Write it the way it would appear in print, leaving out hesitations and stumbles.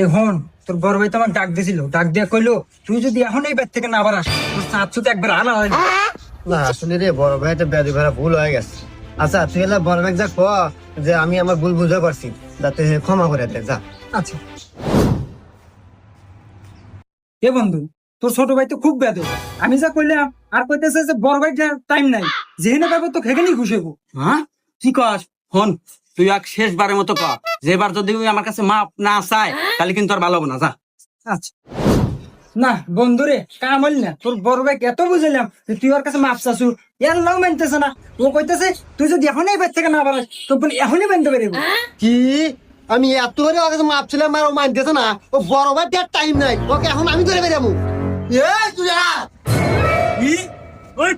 এখন তোর বড় ভাই তো আমার ডাক দিছিল, ডাক দিয়ে কইলো তুই যদি এখন এই ব্যাট থেকে না আবার আসিস তোর চাচ্ছু তো একবার আলা হয় না। না আসলে রে বড় ভাই একটা ব্যাধি ভরা ভুল হয়ে গেছে। আচ্ছা তুই এলা বড় ভাই যা কো যে আমি আমার ভুল বুঝতে পারছি, যাতে সে ক্ষমা করে দে যা। আচ্ছা এ বন্ধু, তোর ছোট ভাই তো খুব বেদে, আমি যা কইলাম আর কইতেছে যে বড় ভাই টাইম নাই, যেখানে পাবো তো খেকেনি ঘুষেবো। হ্যাঁ কি কস? হন, তুই এক শেষবারের মতো কর, যেবার যদি ওই আমার কাছে মাপ না চায় তাহলে কিন্তু আর ভালো হবে না, যা। আচ্ছা না বন্ধুরে কাম হইল না, তোর বড় ভাই এত বুঝাইলাম যে তুই ওর কাছে মাপ চাচ্ছু, এর নাও মানতেছে না। ও কইতেছে তুই যদি এখনই এই ব্যাট থেকে না বাড়াস তো বলে এখনই বানতে পারিব। কি আমি এত করে ওর কাছে মাপ ছিলাম আর ও মানতেছে না? ও বড় ভাই তার টাইম নাই, ওকে এখন আমি ধরে বেরামু। এই তুই আ কি? ওই